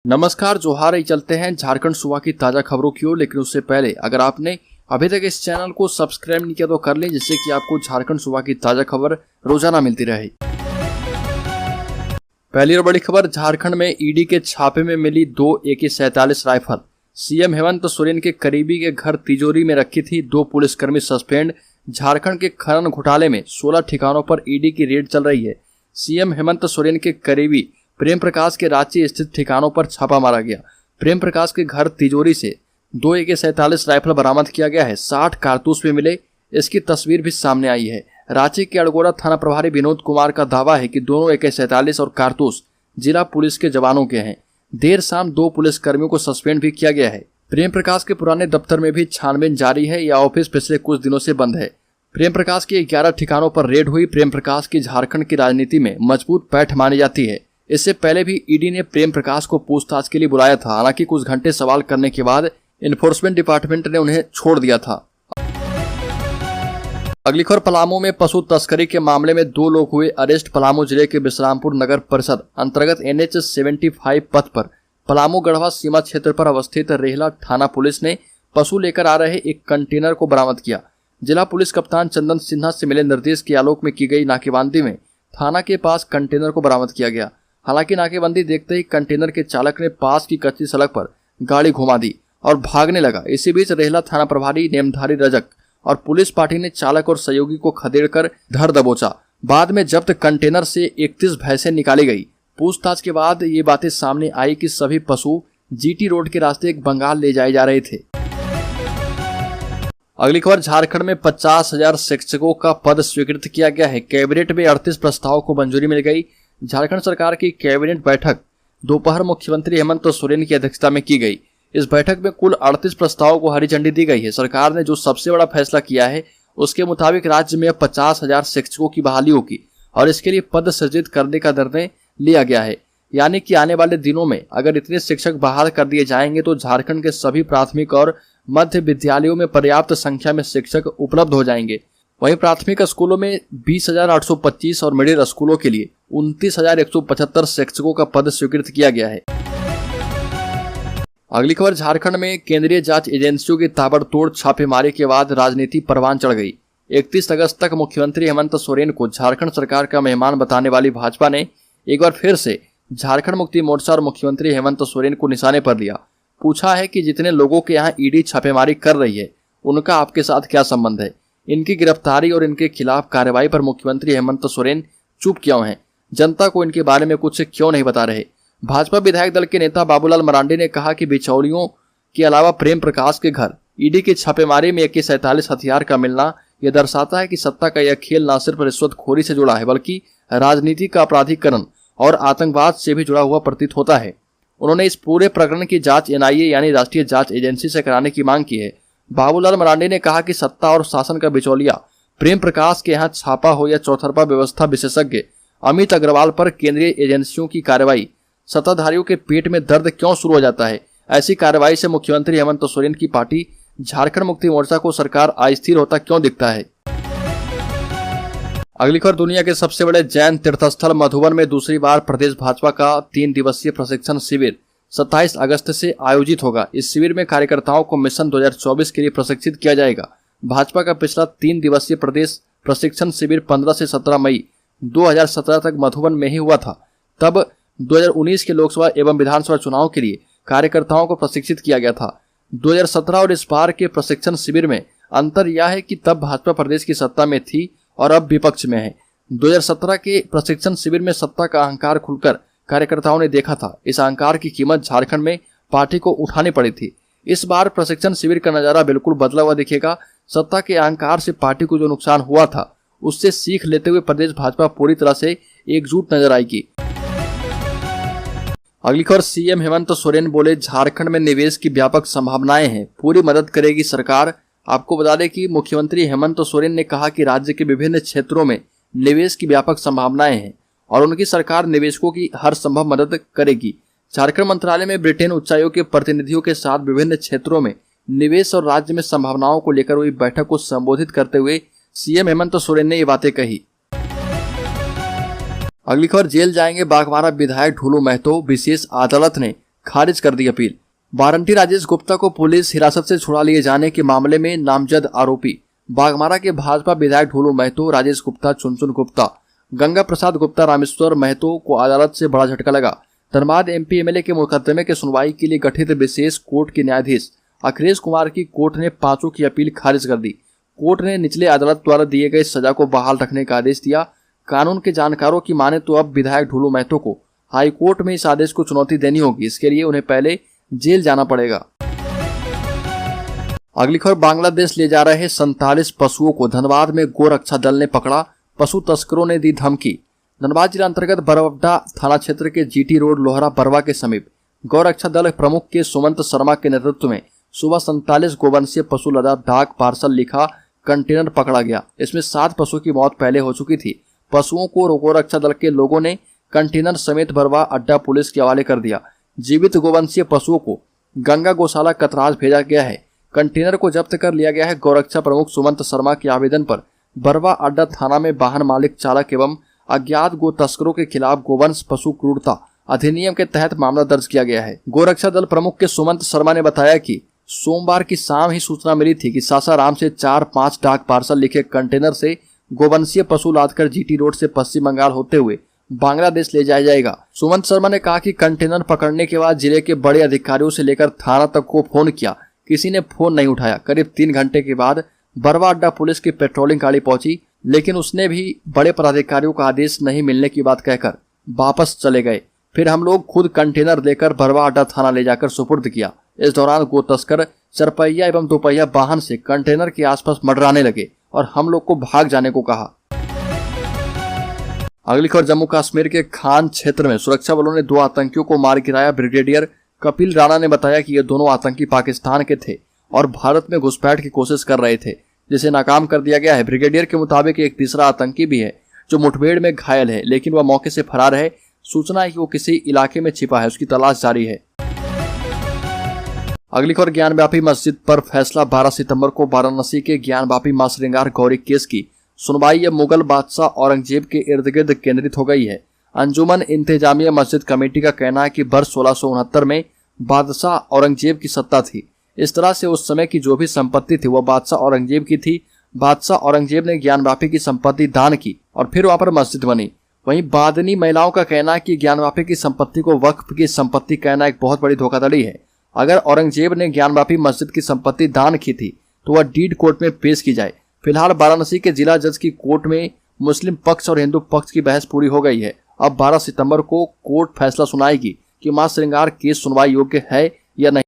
नमस्कार, जोहार। ही चलते हैं झारखंड सूबा की ताजा खबरों की ओर। लेकिन उससे पहले अगर आपने अभी तक इस चैनल को सब्सक्राइब नहीं किया तो कर लें, जिससे कि आपको झारखंड सूबा की ताजा खबर रोजाना मिलती रहे। पहली और बड़ी खबर, झारखंड में ईडी के छापे में मिली 2 AK-47 rifle. CM Hemant Soren के करीबी के घर तिजोरी में रखी थी। 2 पुलिसकर्मी सस्पेंड। झारखंड के खनन घोटाले में 16 ठिकानों पर ईडी की रेड चल रही है। सीएम हेमंत सोरेन के करीबी प्रेम प्रकाश के रांची स्थित ठिकानों पर छापा मारा गया। प्रेम प्रकाश के घर तिजोरी से 2 AK-47 राइफल बरामद किया गया है। 60 कारतूस भी मिले। इसकी तस्वीर भी सामने आई है। रांची के अड़गोड़ा थाना प्रभारी विनोद कुमार का दावा है कि दोनों AK-47 और कारतूस जिला पुलिस के जवानों के हैं। देर शाम 2 पुलिसकर्मियों को सस्पेंड भी किया गया है। प्रेम प्रकाश के पुराने दफ्तर में भी छानबीन जारी है। यह ऑफिस पिछले कुछ दिनों से बंद है। प्रेम प्रकाश के 11 ठिकानों पर रेड हुई। प्रेम प्रकाश की झारखंड की राजनीति में मजबूत पैठ मानी जाती है। इससे पहले भी ईडी ने प्रेम प्रकाश को पूछताछ के लिए बुलाया था। हालांकि कुछ घंटे सवाल करने के बाद इन्फोर्समेंट डिपार्टमेंट ने उन्हें छोड़ दिया था। अगली खबर, पलामू में पशु तस्करी के मामले में 2 लोग हुए अरेस्ट। पलामू जिले के विश्रामपुर नगर परिषद अंतर्गत NH 75 पथ पर पलामू गढ़वा सीमा क्षेत्र पर अवस्थित रेहला थाना पुलिस ने पशु लेकर आ रहे एक कंटेनर को बरामद किया। जिला पुलिस कप्तान चंदन सिन्हा से मिले निर्देश के आलोक में की गई नाकेबंदी में थाना के पास कंटेनर को बरामद किया गया। हालांकि नाकेबंदी देखते ही कंटेनर के चालक ने पास की कच्ची सड़क पर गाड़ी घुमा दी और भागने लगा। इसी बीच रेहला थाना प्रभारी नेमधारी रजक और पुलिस पार्टी ने चालक और सहयोगी को खदेड़कर धर दबोचा। बाद में जब्त कंटेनर से 31 भैंसें निकाली गई। पूछताछ के बाद ये बातें सामने आई कि सभी पशु GT रोड के रास्ते बंगाल ले जाए जा रहे थे। अगली खबर, झारखंड में 50,000 शिक्षकों का पद स्वीकृत किया गया है। कैबिनेट में 38 प्रस्तावों को मंजूरी मिल गई। झारखंड सरकार की कैबिनेट बैठक दोपहर मुख्यमंत्री हेमंत सोरेन की अध्यक्षता में की गई। इस बैठक में कुल 38 प्रस्तावों को हरी झंडी दी गई है। सरकार ने जो सबसे बड़ा फैसला किया है उसके मुताबिक राज्य में 50,000 शिक्षकों की बहाली होगी और इसके लिए पद सृजित करने का निर्णय लिया गया है। यानी कि आने वाले दिनों में अगर इतने शिक्षक बहाल कर दिए जाएंगे तो झारखंड के सभी प्राथमिक और मध्य विद्यालयों में पर्याप्त संख्या में शिक्षक उपलब्ध हो जाएंगे। वहीं प्राथमिक स्कूलों में 20,825 और मिडिल स्कूलों के लिए 29,175 शिक्षकों का पद स्वीकृत किया गया है। अगली खबर, झारखंड में केंद्रीय जांच एजेंसियों की ताबड़तोड़ छापेमारी के बाद राजनीति परवान चढ़ गई। 31 अगस्त तक मुख्यमंत्री हेमंत सोरेन को झारखंड सरकार का मेहमान बताने वाली भाजपा ने एक बार फिर से झारखंड मुक्ति मोर्चा और मुख्यमंत्री हेमंत सोरेन को निशाने पर लिया। पूछा है कि जितने लोगों के यहाँ ईडी छापेमारी कर रही है उनका आपके साथ क्या संबंध है। इनकी गिरफ्तारी और इनके खिलाफ कार्रवाई पर मुख्यमंत्री हेमंत सोरेन चुप क्यों हैं? जनता को इनके बारे में कुछ क्यों नहीं बता रहे? भाजपा विधायक दल के नेता बाबूलाल मरांडी ने कहा कि बिचौलियों के अलावा प्रेम प्रकाश के घर ईडी की छापेमारी में AK-47 हथियार का मिलना यह दर्शाता है कि सत्ता का यह खेल न सिर्फ रिश्वतखोरी से जुड़ा है बल्कि राजनीति का अपराधीकरण और आतंकवाद से भी जुड़ा हुआ प्रतीत होता है। उन्होंने इस पूरे प्रकरण की जांच NIA यानी राष्ट्रीय जांच एजेंसी से कराने की मांग की है। बाबूलाल मरांडी ने कहा कि सत्ता और शासन का बिचौलिया प्रेम प्रकाश के यहाँ छापा हो या चौतरफा व्यवस्था विशेषज्ञ अमित अग्रवाल पर केंद्रीय एजेंसियों की कार्रवाई सत्ताधारियों के पेट में दर्द क्यों शुरू हो जाता है? ऐसी कार्रवाई से मुख्यमंत्री हेमंत सोरेन की पार्टी झारखंड मुक्ति मोर्चा को सरकार अस्थिर होता क्यों दिखता है? अगली खबर, दुनिया के सबसे बड़े जैन तीर्थस्थल मधुबन में दूसरी बार प्रदेश भाजपा का 3 दिवसीय प्रशिक्षण शिविर 27 अगस्त से आयोजित होगा। इस शिविर में कार्यकर्ताओं को मिशन 2024 के लिए प्रशिक्षित किया जाएगा। भाजपा का पिछला 3 दिवसीय प्रदेश प्रशिक्षण शिविर 15 से 17 मई 2017 तक मधुबन में ही हुआ था। तब 2019 के लोकसभा एवं विधानसभा चुनाव के लिए कार्यकर्ताओं को प्रशिक्षित किया गया था। 2017 और इस बार के प्रशिक्षण शिविर में अंतर यह है कि तब भाजपा प्रदेश की सत्ता में थी और अब विपक्ष में है। 2017 के प्रशिक्षण शिविर में सत्ता का अहंकार खुलकर कार्यकर्ताओं ने देखा था। इस अहंकार की कीमत झारखंड में पार्टी को उठानी पड़ी थी। इस बार प्रशिक्षण शिविर का नजारा बिल्कुल बदला हुआ दिखेगा। सत्ता के अहंकार से पार्टी को जो नुकसान हुआ था उससे सीख लेते हुए प्रदेश भाजपा पूरी तरह से एकजुट नजर आएगी। अगली खबर, सीएम हेमंत सोरेन बोले झारखंड में निवेश की व्यापक संभावनाएं हैं, पूरी मदद करेगी सरकार। आपको बता दें कि मुख्यमंत्री हेमंत सोरेन ने कहा कि राज्य के विभिन्न क्षेत्रों में निवेश की व्यापक संभावनाएं हैं और उनकी सरकार निवेशकों की हर संभव मदद करेगी। झारखंड मंत्रालय में ब्रिटेन उच्चायोग के प्रतिनिधियों के साथ विभिन्न क्षेत्रों में निवेश और राज्य में संभावनाओं को लेकर हुई बैठक को संबोधित करते हुए सीएम हेमंत सोरेन ने ये बातें कही। अगली खबर, जेल जाएंगे बाघमारा विधायक ढोलू महतो। विशेष अदालत ने खारिज कर दी अपील। वारंटी राजेश गुप्ता को पुलिस हिरासत से छुड़ा लिए जाने के मामले में नामजद आरोपी बाघमारा के भाजपा विधायक ढोलू महतो, राजेश गुप्ता, चुनचुन गुप्ता, गंगा प्रसाद गुप्ता, रामेश्वर महतो को अदालत से बड़ा झटका लगा। धनबाद एमपी एमएलए के मुकदमे के सुनवाई के लिए गठित विशेष कोर्ट के न्यायाधीश अखिलेश कुमार की कोर्ट ने पांचों की अपील खारिज कर दी। कोर्ट ने निचले अदालत द्वारा दिए गए सजा को बहाल रखने का आदेश दिया। कानून के जानकारों की माने तो अब विधायक ढोलू महतो को हाई कोर्ट में इस आदेश को चुनौती देनी होगी। इसके लिए उन्हें पहले जेल जाना पड़ेगा। अगली खबर, बांग्लादेश ले जा रहे 47 पशुओं को धनबाद में गोरक्षा दल ने पकड़ा। पशु तस्करों ने दी धमकी। धनबाद जिला अंतर्गत बरवड्डा थाना क्षेत्र के जीटी रोड लोहरा बरवा के समीप गौरक्षा दल प्रमुख के सुमंत शर्मा के नेतृत्व में सुबह 47 गोवंशीय पशु लदा डाक पार्सल लिखा कंटेनर पकड़ा गया। इसमें 7 पशुओं की मौत पहले हो चुकी थी। पशुओं को गौरक्षा दल के लोगों ने कंटेनर समेत बरवा अड्डा पुलिस के हवाले कर दिया। जीवित गोवंशीय पशुओं को गंगा गौशाला कतराज भेजा गया है। कंटेनर को जब्त कर लिया गया है। गौरक्षा प्रमुख सुमंत शर्मा के आवेदन पर बरवा अड्डा थाना में वाहन मालिक, चालक एवं अज्ञात गो तस्करों के खिलाफ गोवंश पशु क्रूरता अधिनियम के तहत मामला दर्ज किया गया है। गोरक्षा दल प्रमुख के सुमंत शर्मा ने बताया कि सोमवार की शाम ही सूचना मिली थी कि सासाराम से 4-5 डाक पार्सल लिखे कंटेनर से गोवंशीय पशु लादकर जीटी रोड से पश्चिम बंगाल होते हुए बांग्लादेश ले जाया जाएगा। सुमंत शर्मा ने कहा कि कंटेनर पकड़ने के बाद जिले के बड़े अधिकारियों से लेकर थाना तक को फोन किया, किसी ने फोन नहीं उठाया। करीब 3 घंटे के बाद बरवा अड्डा पुलिस की पेट्रोलिंग गाड़ी पहुंची, लेकिन उसने भी बड़े पदाधिकारियों का आदेश नहीं मिलने की बात कहकर वापस चले गए। फिर हम लोग खुद कंटेनर लेकर बरवा अड्डा थाना ले जाकर सुपुर्द किया। इस दौरान गो तस्कर चरपहिया एवं दोपहिया वाहन से कंटेनर के आसपास मंडराने लगे और हम लोग को भाग जाने को कहा। अगली खबर, जम्मू कश्मीर के खान क्षेत्र में सुरक्षा बलों ने 2 आतंकियों को मार गिराया। ब्रिगेडियर कपिल राणा ने बताया कि ये दोनों आतंकी पाकिस्तान के थे और भारत में घुसपैठ की कोशिश कर रहे थे, जिसे नाकाम कर दिया गया है। ब्रिगेडियर के मुताबिक एक तीसरा आतंकी भी है जो मुठभेड़ में घायल है, लेकिन वह मौके से फरार है। सूचना है कि वो किसी इलाके में छिपा है, उसकी तलाश जारी है। अगली खबर, ज्ञानव्यापी मस्जिद पर फैसला। 12 सितंबर को वाराणसी के ज्ञानव्यापी मां श्रृंगार गौरी केस की सुनवाई अब मुगल बादशाह औरंगजेब के इर्द गिर्द केंद्रित हो गई है। अंजुमन इंतजामिया मस्जिद कमेटी का कहना है कि वर्ष 1669 में बादशाह औरंगजेब की सत्ता थी। इस तरह से उस समय की जो भी संपत्ति थी वह बादशाह औरंगजेब की थी। बादशाह औरंगजेब ने ज्ञानव्यापी की संपत्ति दान की और फिर वहां पर मस्जिद बनी। वहीं बादनी महिलाओं का कहना है कि ज्ञानव्यापी की संपत्ति को वक्फ की संपत्ति कहना एक बहुत बड़ी धोखाधड़ी है। अगर औरंगजेब ने ज्ञानव्यापी मस्जिद की संपत्ति दान की थी तो वह डीड कोर्ट में पेश की जाए। फिलहाल वाराणसी के जिला जज की कोर्ट में मुस्लिम पक्ष और हिंदू पक्ष की बहस पूरी हो गई है। अब 12 सितंबर को कोर्ट फैसला सुनाएगी कि मां श्रृंगार केस सुनवाई योग्य है या नहीं।